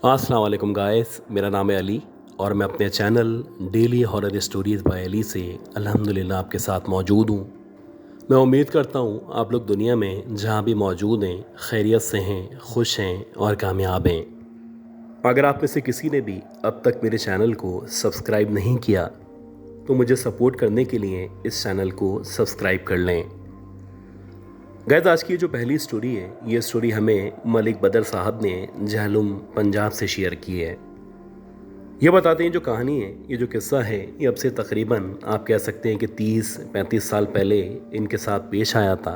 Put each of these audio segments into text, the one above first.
अस्सलाम वालेकुम गाइस, मेरा नाम है अली और मैं अपने channel daily horror stories by Ali से अल्हम्दुलिल्लाह आपके साथ मौजूद हूँ। मैं उम्मीद करता हूँ आप लोग दुनिया में जहाँ भी मौजूद हैं खैरियत से हैं, खुश हैं और कामयाब हैं। अगर आप में से किसी ने भी अब तक मेरे चैनल को सब्सक्राइब नहीं किया तो मुझे सपोर्ट करने के लिए इस चैनल को सब्सक्राइब कर लें। गाइस, आज की जो पहली स्टोरी है, ये स्टोरी हमें मलिक बदर साहब ने जहलुम पंजाब से शेयर की है। ये बताते हैं जो कहानी है, ये जो किस्सा है, ये अब से तकरीबन आप कह सकते हैं कि 30-35 साल पहले इनके साथ पेश आया था।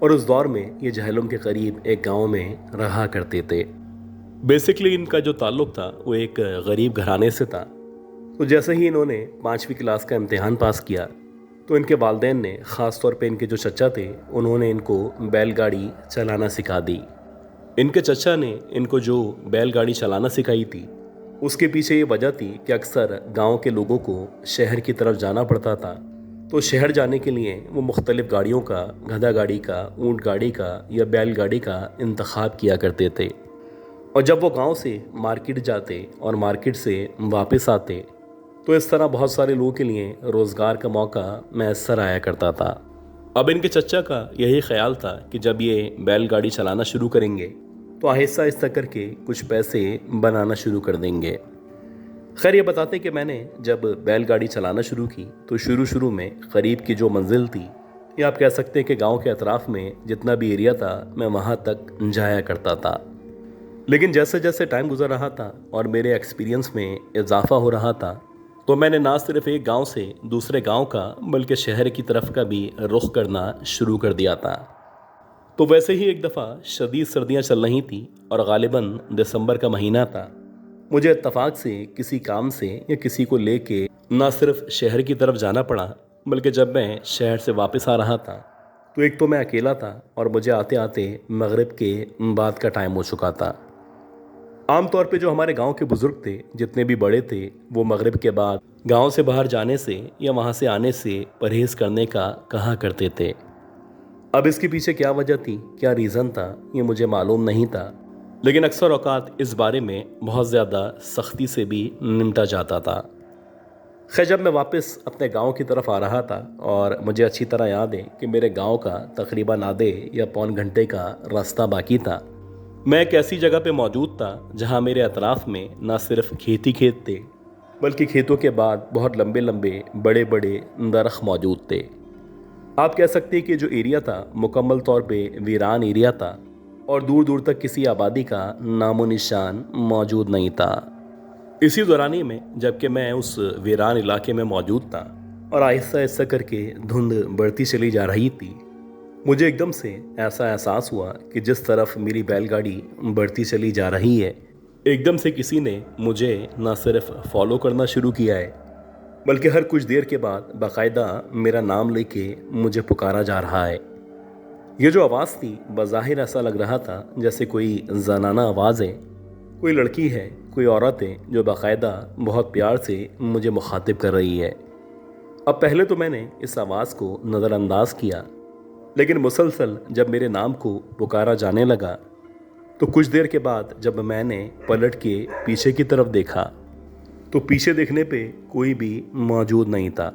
और उस दौर में ये जहलुम के करीब एक गांव में रहा करते थे। बेसिकली इनका जो ताल्लुक़ था वो एक गरीब घराने से था। तो जैसे ही इन्होंने 5वीं क्लास का इम्तिहान पास किया तो इनके वालिदैन ने, ख़ास तौर पे इनके जो चचा थे, उन्होंने इनको बैलगाड़ी चलाना सिखा दी। इनके चचा ने इनको जो बैलगाड़ी चलाना सिखाई थी उसके पीछे ये वजह थी कि अक्सर गांव के लोगों को शहर की तरफ जाना पड़ता था। तो शहर जाने के लिए वो मुख्तलिफ़ गाड़ियों का, गधा गाड़ी का, ऊँट गाड़ी का या बैलगाड़ी का इंतखाब किया करते थे। और जब वो गांव से मार्केट जाते और मार्केट से वापस आते तो इस तरह बहुत सारे लोगों के लिए रोज़गार का मौका मैसर आया करता था। अब इनके चचा का यही ख्याल था कि जब ये बैलगाड़ी चलाना शुरू करेंगे तो आहिस्ता आहिस्ता करके कुछ पैसे बनाना शुरू कर देंगे। खैर, ये बताते कि मैंने जब बैलगाड़ी चलाना शुरू की तो शुरू में करीब की जो मंजिल थी, या आप कह सकते हैं कि गांव के अतराफ़ में जितना भी एरिया था मैं वहां तक जाया करता था। लेकिन जैसे जैसे टाइम गुजर रहा था और मेरे एक्सपीरियंस में इजाफा हो रहा था तो मैंने ना सिर्फ एक गांव से दूसरे गांव का बल्कि शहर की तरफ का भी रुख करना शुरू कर दिया था। तो वैसे ही एक दफ़ा शदीद सर्दियां चल रही थी और गालिबन दिसंबर का महीना था। मुझे इत्तफाक से किसी काम से या किसी को लेके ना सिर्फ शहर की तरफ जाना पड़ा, बल्कि जब मैं शहर से वापस आ रहा था तो एक तो मैं अकेला था और मुझे आते आते मगरिब के बाद का टाइम हो चुका था। आम तौर पे जो हमारे गांव के बुजुर्ग थे, जितने भी बड़े थे, वो मगरिब के बाद गांव से बाहर जाने से या वहां से आने से परहेज़ करने का कहा करते थे। अब इसके पीछे क्या वजह थी, क्या रीज़न था, ये मुझे मालूम नहीं था। लेकिन अक्सर औकात इस बारे में बहुत ज़्यादा सख्ती से भी निपटा जाता था। खैर, जब मैं वापस अपने गांव की तरफ आ रहा था और मुझे अच्छी तरह याद है कि मेरे गांव का तकरीबन आधे या पौन घंटे का रास्ता बाकी था, मैं एक ऐसी जगह पे मौजूद था जहां मेरे अतराफ़ में ना सिर्फ खेत ही खेत थे, बल्कि खेतों के बाद बहुत लंबे लंबे बड़े बड़े दरख्त मौजूद थे। आप कह सकते हैं कि जो एरिया था मुकम्मल तौर पे वीरान एरिया था और दूर दूर तक किसी आबादी का नामो निशान मौजूद नहीं था। इसी दौरानी में जबकि मैं उस वीरान इलाके में मौजूद था और आहिस्ता आहिस्ता करके धुंध बढ़ती चली जा रही थी, मुझे एकदम से ऐसा एहसास हुआ कि जिस तरफ मेरी बैलगाड़ी बढ़ती चली जा रही है, एकदम से किसी ने मुझे न सिर्फ फॉलो करना शुरू किया है, बल्कि हर कुछ देर के बाद बाकायदा मेरा नाम लेके मुझे पुकारा जा रहा है। ये जो आवाज़ थी, बज़ाहिर ऐसा लग रहा था जैसे कोई ज़नाना आवाज़ है, कोई लड़की है, कोई औरत है जो बाकायदा बहुत प्यार से मुझे मुखातिब कर रही है। अब पहले तो मैंने इस आवाज़ को नज़रअंदाज किया, लेकिन मुसलसल जब मेरे नाम को पुकारा जाने लगा तो कुछ देर के बाद जब मैंने पलट के पीछे की तरफ देखा तो पीछे देखने पे कोई भी मौजूद नहीं था।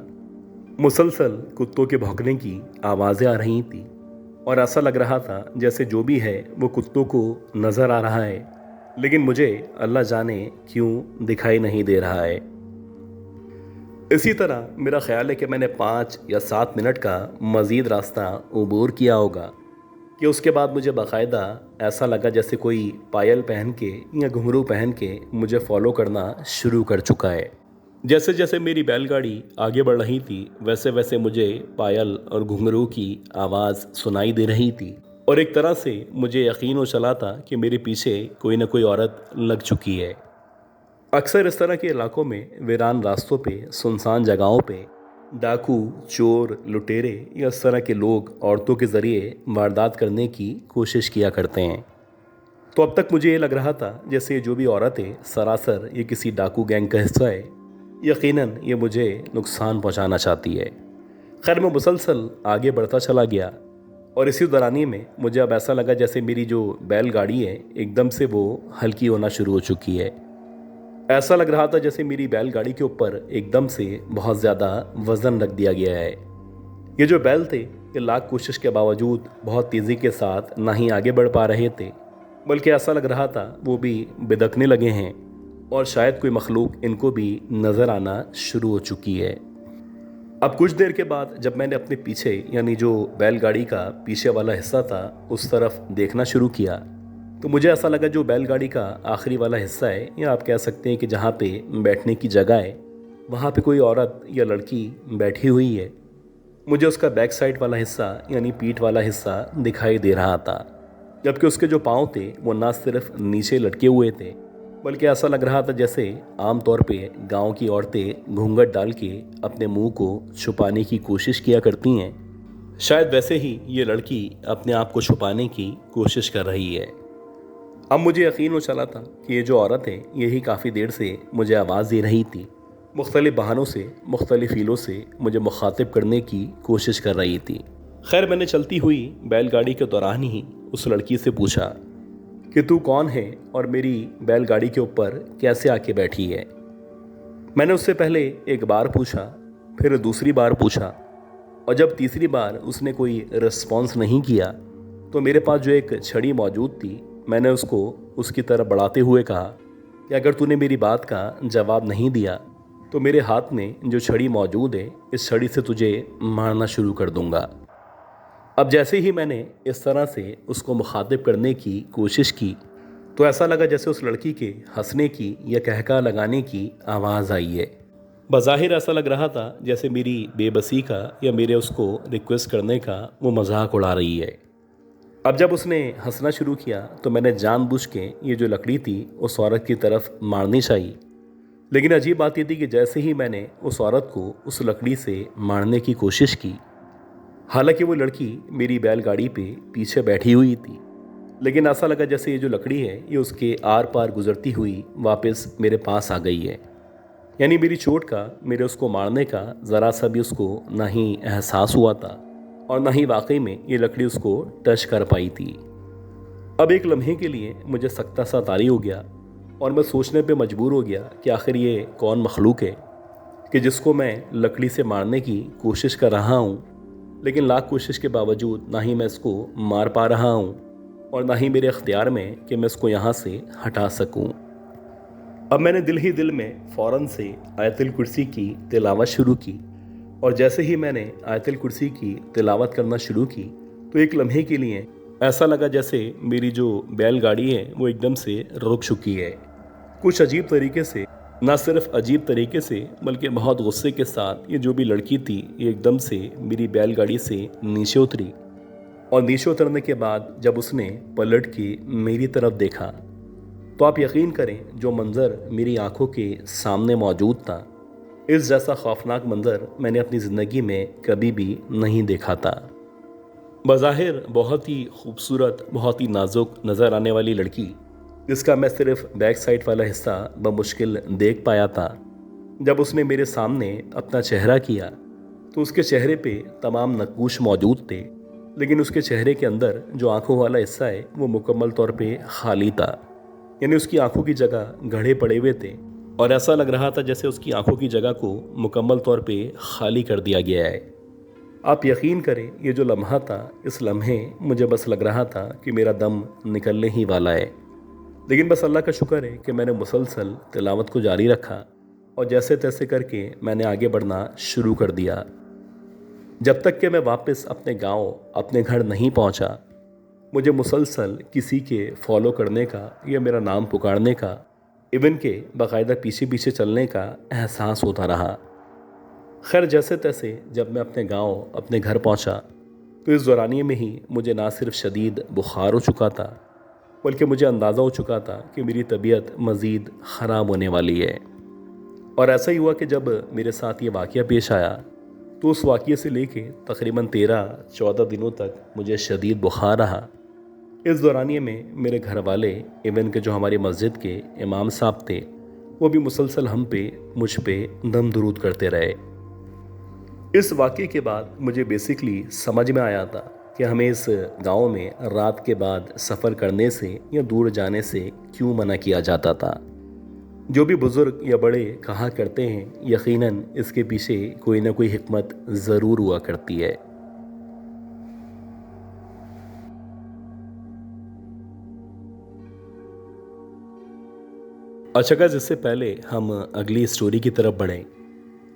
मुसलसल कुत्तों के भौंकने की आवाज़ें आ रही थी और ऐसा लग रहा था जैसे जो भी है वो कुत्तों को नज़र आ रहा है, लेकिन मुझे अल्लाह जाने क्यों दिखाई नहीं दे रहा है। इसी तरह मेरा ख्याल है कि मैंने 5 या 7 मिनट का मज़ीद रास्ता अबूर किया होगा कि उसके बाद मुझे बाकायदा ऐसा लगा जैसे कोई पायल पहन के या घुंघरू पहन के मुझे फॉलो करना शुरू कर चुका है। जैसे जैसे मेरी बैलगाड़ी आगे बढ़ रही थी वैसे वैसे मुझे पायल और घुंघरू की आवाज़ सुनाई दे रही थी और एक तरह से मुझे यकीन हो चला था कि मेरे पीछे कोई ना कोई औरत लग चुकी है। अक्सर इस तरह के इलाकों में वीरान रास्तों पे, सुनसान जगहों पे डाकू, चोर, लुटेरे या इस तरह के लोग औरतों के ज़रिए वारदात करने की कोशिश किया करते हैं। तो अब तक मुझे ये लग रहा था जैसे जो भी औरत है सरासर ये किसी डाकू गैंग का हिस्सा है, यकीनन ये मुझे नुकसान पहुंचाना चाहती है। खैर, मैं मुसलसल आगे बढ़ता चला गया और इसी दौरानी में मुझे अब ऐसा लगा जैसे मेरी जो बैलगाड़ी है एकदम से वो हल्की होना शुरू हो चुकी है। ऐसा लग रहा था जैसे मेरी बैलगाड़ी के ऊपर एकदम से बहुत ज़्यादा वज़न रख दिया गया है। ये जो बैल थे ये लाख कोशिश के बावजूद बहुत तेज़ी के साथ ना ही आगे बढ़ पा रहे थे, बल्कि ऐसा लग रहा था वो भी बिदकने लगे हैं और शायद कोई मखलूक इनको भी नज़र आना शुरू हो चुकी है। अब कुछ देर के बाद जब मैंने अपने पीछे यानी जो बैलगाड़ी का पीछे वाला हिस्सा था उस तरफ देखना शुरू किया तो मुझे ऐसा लगा जो बैलगाड़ी का आखिरी वाला हिस्सा है या आप कह सकते हैं कि जहाँ पे बैठने की जगह है वहाँ पे कोई औरत या लड़की बैठी हुई है। मुझे उसका बैक साइड वाला हिस्सा यानी पीठ वाला हिस्सा दिखाई दे रहा था, जबकि उसके जो पाँव थे वो ना सिर्फ नीचे लटके हुए थे बल्कि ऐसा लग रहा था जैसे आम तौर पे गांव की औरतें घूंघट डाल के अपने मुंह को छुपाने की कोशिश किया करती हैं, शायद वैसे ही ये लड़की अपने आप को छुपाने की कोशिश कर रही है। अब मुझे यकीन हो चला था कि ये जो औरत है यही काफ़ी देर से मुझे आवाज़ दे रही थी, मुख्तलिफ बहानों से मुख्तलिफ हीलों से मुझे मुखातिब करने की कोशिश कर रही थी। खैर मैंने चलती हुई बैलगाड़ी के दौरान ही उस लड़की से पूछा कि तू कौन है और मेरी बैलगाड़ी के ऊपर कैसे आके बैठी है। मैंने उससे पहले एक बार पूछा, फिर दूसरी बार पूछा और जब तीसरी बार उसने कोई रिस्पॉन्स नहीं किया तो मेरे पास जो एक छड़ी मौजूद थी मैंने उसको उसकी तरफ बढ़ाते हुए कहा कि अगर तूने मेरी बात का जवाब नहीं दिया तो मेरे हाथ में जो छड़ी मौजूद है इस छड़ी से तुझे मारना शुरू कर दूंगा। अब जैसे ही मैंने इस तरह से उसको मुखातिब करने की कोशिश की तो ऐसा लगा जैसे उस लड़की के हंसने की या कहका लगाने की आवाज़ आई है। बज़ाहिर ऐसा लग रहा था जैसे मेरी बेबसी का या मेरे उसको रिक्वेस्ट करने का वो मजाक उड़ा रही है। अब जब उसने हंसना शुरू किया तो मैंने जानबूझ के ये जो लकड़ी थी उस औरत की तरफ मारनी चाहिए, लेकिन अजीब बात ये थी कि जैसे ही मैंने उस औरत को उस लकड़ी से मारने की कोशिश की, हालांकि वो लड़की मेरी बैलगाड़ी पे पीछे बैठी हुई थी, लेकिन ऐसा लगा जैसे ये जो लकड़ी है ये उसके आर पार गुजरती हुई वापस मेरे पास आ गई है। यानी मेरी चोट का, मेरे उसको मारने का ज़रा सा भी उसको ना ही एहसास हुआ था और ना ही वाकई में ये लकड़ी उसको टच कर पाई थी। अब एक लम्हे के लिए मुझे सख्ता सा तारी हो गया और मैं सोचने पे मजबूर हो गया कि आखिर ये कौन मखलूक है कि जिसको मैं लकड़ी से मारने की कोशिश कर रहा हूँ, लेकिन लाख कोशिश के बावजूद ना ही मैं इसको मार पा रहा हूँ और ना ही मेरे अख्तियार में कि मैं इसको यहाँ से हटा सकूँ। अब मैंने दिल ही दिल में फ़ौरन से आयतुल कुर्सी की तिलावत शुरू की और जैसे ही मैंने आयतुल कुर्सी की तिलावत करना शुरू की तो एक लम्हे के लिए ऐसा लगा जैसे मेरी जो बैलगाड़ी है वो एकदम से रुक चुकी है। कुछ अजीब तरीके से, ना सिर्फ अजीब तरीके से बल्कि बहुत गुस्से के साथ ये जो भी लड़की थी ये एकदम से मेरी बैलगाड़ी से नीचे उतरी और नीचे उतरने के बाद जब उसने पलट के मेरी तरफ देखा तो आप यकीन करें जो मंज़र मेरी आंखों के सामने मौजूद था, इस जैसा खौफनाक मंज़र मैंने अपनी ज़िंदगी में कभी भी नहीं देखा था। बज़ाहिर बहुत ही खूबसूरत, बहुत ही नाजुक नज़र आने वाली लड़की, जिसका मैं सिर्फ बैक साइड वाला हिस्सा बमुश्किल देख पाया था, जब उसने मेरे सामने अपना चेहरा किया तो उसके चेहरे पे तमाम नक्कूश मौजूद थे, लेकिन उसके चेहरे के अंदर जो आंखों वाला हिस्सा है वो मुकम्मल तौर पे खाली था। यानी उसकी आंखों की जगह गड्ढे पड़े हुए थे और ऐसा लग रहा था जैसे उसकी आंखों की जगह को मुकम्मल तौर पे खाली कर दिया गया है। आप यकीन करें ये जो लम्हा था, इस लम्हे मुझे बस लग रहा था कि मेरा दम निकलने ही वाला है, लेकिन बस अल्लाह का शुक्र है कि मैंने मुसलसल तिलावत को जारी रखा और जैसे तैसे करके मैंने आगे बढ़ना शुरू कर दिया, जब तक कि मैं वापस अपने गांव, अपने घर नहीं पहुंचा। मुझे मुसलसल किसी के फॉलो करने का या मेरा नाम पुकारने का, इवन के बाकायदा पीछे पीछे चलने का एहसास होता रहा। खैर जैसे तैसे जब मैं अपने गांव, अपने घर पहुंचा तो इस दौरानिए में ही मुझे ना सिर्फ शदीद बुखार हो चुका था बल्कि मुझे अंदाज़ा हो चुका था कि मेरी तबीयत मज़ीद ख़राब होने वाली है। और ऐसा ही हुआ कि जब मेरे साथ ये वाक़या पेश आया तो उस वाक़ये से लेके तकरीबन 13-14 दिनों तक मुझे शदीद बुखार रहा। इस दौरानिए में मेरे घर वाले, इवन के जो हमारी मस्जिद के इमाम साहब थे, वो भी मुसलसल हम पे, मुझ पे दम दुरूद करते रहे। इस वाक़ये के बाद मुझे बेसिकली समझ में आया था कि हमें इस गांव में रात के बाद सफ़र करने से या दूर जाने से क्यों मना किया जाता था। जो भी बुज़ुर्ग या बड़े कहा करते हैं, यकीनन इसके पीछे कोई ना कोई हिकमत ज़रूर हुआ करती है। अच्छा गाइस, इससे पहले हम अगली स्टोरी की तरफ बढ़ें,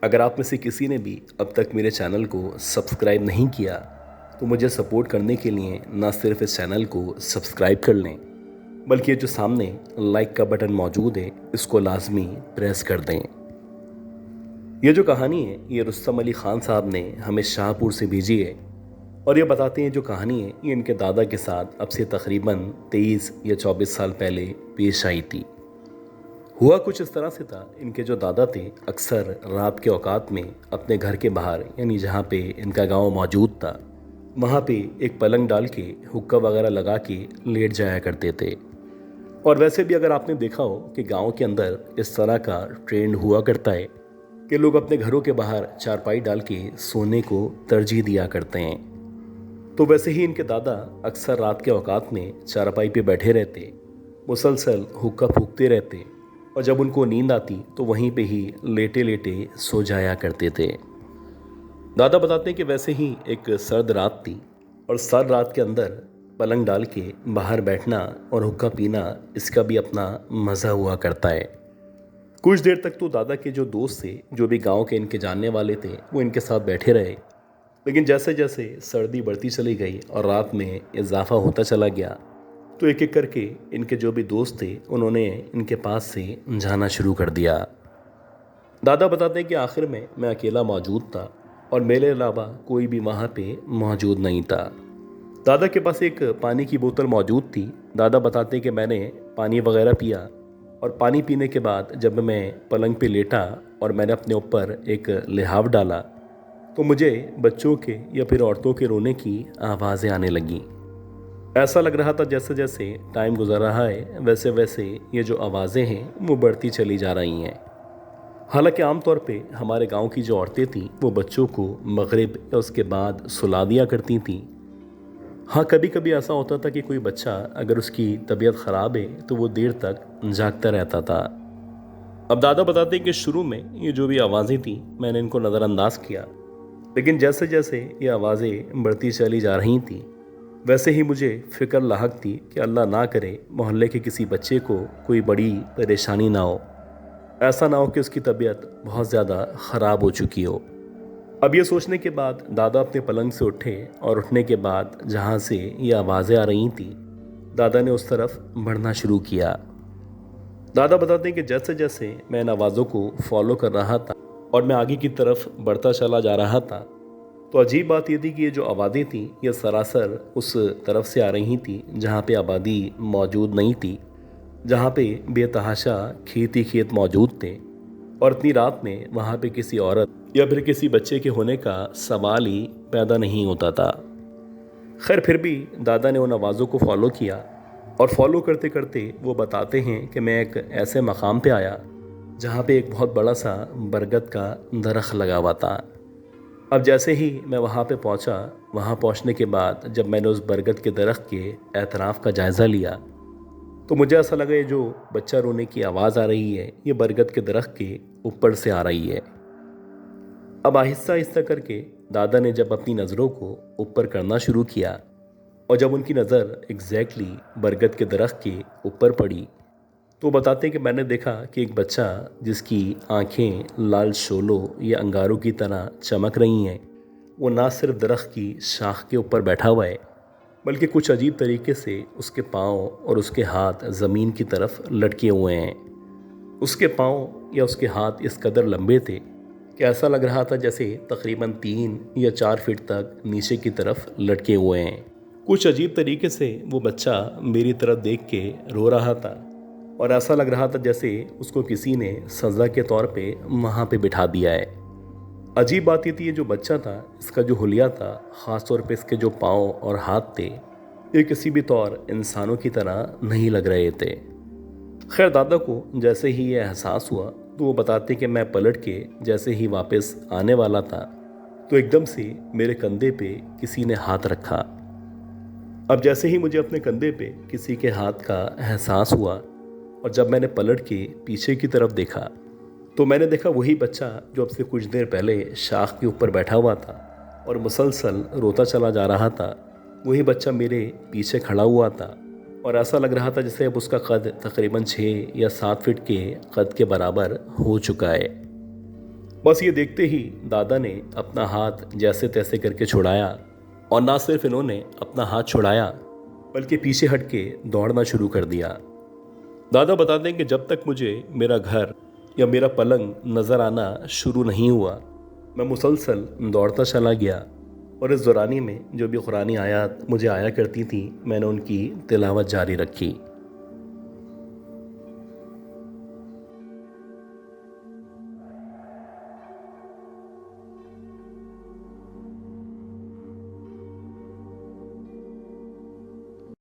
अगर आप में से किसी ने भी अब तक मेरे चैनल को सब्सक्राइब नहीं किया तो मुझे सपोर्ट करने के लिए ना सिर्फ इस चैनल को सब्सक्राइब कर लें, बल्कि ये जो सामने लाइक का बटन मौजूद है इसको लाजमी प्रेस कर दें। ये जो कहानी है ये रुस्तम अली ख़ान साहब ने हमें शाहपुर से भेजी है और ये बताते हैं जो कहानी है ये इनके दादा के साथ अब से तकरीबन 23 या 24 साल पहले पेश आई थी। हुआ कुछ इस तरह से था, इनके जो दादा थे अक्सर रात के औकात में अपने घर के बाहर यानी जहाँ पे इनका गांव मौजूद था वहाँ पे एक पलंग डाल के हुक्का वगैरह लगा के लेट जाया करते थे। और वैसे भी अगर आपने देखा हो कि गांव के अंदर इस तरह का ट्रेंड हुआ करता है कि लोग अपने घरों के बाहर चारपाई डाल के सोने को तरजीह दिया करते हैं, तो वैसे ही इनके दादा अक्सर रात के औकात में चारपाई पे बैठे रहते, मुसलसल हुक्का फूकते रहते और जब उनको नींद आती तो वहीं पे ही लेटे लेटे सो जाया करते थे। दादा बताते हैं कि वैसे ही एक सर्द रात थी और सर्द रात के अंदर पलंग डाल के बाहर बैठना और हुक्का पीना इसका भी अपना मज़ा हुआ करता है। कुछ देर तक तो दादा के जो दोस्त थे, जो भी गांव के इनके जानने वाले थे, वो इनके साथ बैठे रहे, लेकिन जैसे जैसे सर्दी बढ़ती चली गई और रात में इजाफा होता चला गया तो एक एक करके इनके जो भी दोस्त थे उन्होंने इनके पास से जाना शुरू कर दिया। दादा बताते हैं कि आखिर में मैं अकेला मौजूद था और मेरे अलावा कोई भी वहाँ पे मौजूद नहीं था। दादा के पास एक पानी की बोतल मौजूद थी। दादा बताते हैं कि मैंने पानी वगैरह पिया और पानी पीने के बाद जब मैं पलंग पे लेटा और मैंने अपने ऊपर एक लिहाफ डाला तो मुझे बच्चों के या फिर औरतों के रोने की आवाज़ें आने लगीं। ऐसा लग रहा था जैसे जैसे टाइम गुजर रहा है वैसे वैसे ये जो आवाज़ें हैं वो बढ़ती चली जा रही हैं। हालांकि आमतौर पे हमारे गांव की जो औरतें थीं वो बच्चों को मगरिब या उसके बाद सुला दिया करती थीं। हाँ, कभी कभी ऐसा होता था कि कोई बच्चा अगर उसकी तबीयत ख़राब है तो वो देर तक जागता रहता था। अब दादा बताते हैं कि शुरू में ये जो भी आवाज़ें थीं मैंने इनको नज़रअंदाज किया, लेकिन जैसे जैसे ये आवाज़ें बढ़ती चली जा रही थीं वैसे ही मुझे फ़िक्र लाहक थी कि अल्लाह ना करे मोहल्ले के किसी बच्चे को कोई बड़ी परेशानी ना हो, ऐसा ना हो कि उसकी तबीयत बहुत ज़्यादा ख़राब हो चुकी हो। अब ये सोचने के बाद दादा अपने पलंग से उठे और उठने के बाद जहाँ से ये आवाज़ें आ रही थीं दादा ने उस तरफ बढ़ना शुरू किया। दादा बताते हैं कि जैसे जैसे मैं इन आवाज़ों को फॉलो कर रहा था और मैं आगे की तरफ बढ़ता चला जा रहा था तो अजीब बात ये थी कि ये जो आबादी थी ये सरासर उस तरफ से आ रही थी जहाँ पे आबादी मौजूद नहीं थी, जहाँ पे बेतहाशा खेत ही खेत मौजूद थे और इतनी रात में वहाँ पे किसी औरत या फिर किसी बच्चे के होने का सवाल ही पैदा नहीं होता था। खैर, फिर भी दादा ने उन आवाज़ों को फॉलो किया और फॉलो करते करते वो बताते हैं कि मैं एक ऐसे मकाम पे आया जहाँ पे एक बहुत बड़ा सा बरगद का दरख्त लगा हुआ था। अब जैसे ही मैं वहाँ पे पहुँचा, वहाँ पहुँचने के बाद जब मैंने उस बरगद के दरख्त के एतराफ़ का जायज़ा लिया तो मुझे ऐसा लगा ये जो बच्चा रोने की आवाज़ आ रही है ये बरगद के दरख्त के ऊपर से आ रही है। अब आहिस्ता आहिस्ता करके दादा ने जब अपनी नज़रों को ऊपर करना शुरू किया और जब उनकी नज़र एग्जैक्टली बरगद के दरख्त के ऊपर पड़ी तो बताते हैं कि मैंने देखा कि एक बच्चा जिसकी आंखें लाल शोलों या अंगारों की तरह चमक रही हैं वो ना सिर्फ दरख्त की शाख के ऊपर बैठा हुआ है बल्कि कुछ अजीब तरीके से उसके पाँव और उसके हाथ ज़मीन की तरफ लटके हुए हैं। उसके पाँव या उसके हाथ इस कदर लंबे थे कि ऐसा लग रहा था जैसे तकरीबन 3 या 4 फीट तक नीचे की तरफ लटके हुए हैं। कुछ अजीब तरीके से वो बच्चा मेरी तरफ देख के रो रहा था और ऐसा लग रहा था जैसे उसको किसी ने सज़ा के तौर पे वहाँ पे बिठा दिया है। अजीब बात ये थी ये जो बच्चा था इसका जो हुलिया था, ख़ास तौर पे इसके जो पाँव और हाथ थे ये किसी भी तौर इंसानों की तरह नहीं लग रहे थे। खैर, दादा को जैसे ही ये एहसास हुआ तो वो बताते कि मैं पलट के जैसे ही वापस आने वाला था तो एकदम से मेरे कंधे पे किसी ने हाथ रखा अब जैसे ही मुझे अपने कंधे पे किसी के हाथ का एहसास हुआ और जब मैंने पलट के पीछे की तरफ देखा तो मैंने देखा वही बच्चा जो अब से कुछ देर पहले शाख के ऊपर बैठा हुआ था और मुसलसल रोता चला जा रहा था, वही बच्चा मेरे पीछे खड़ा हुआ था और ऐसा लग रहा था जैसे अब उसका कद तकरीबन 6 या 7 फीट के कद के बराबर हो चुका है। बस ये देखते ही दादा ने अपना हाथ जैसे तैसे करके छुड़ाया और ना सिर्फ इन्होंने अपना हाथ छुड़ाया बल्कि पीछे हट के दौड़ना शुरू कर दिया। दादा बता दें कि जब तक मुझे मेरा घर या मेरा पलंग नज़र आना शुरू नहीं हुआ मैं मुसलसल दौड़ता चला गया और इस दौरानी में जो भी कुरानी आयत मुझे आया करती थी मैंने उनकी तिलावत जारी रखी।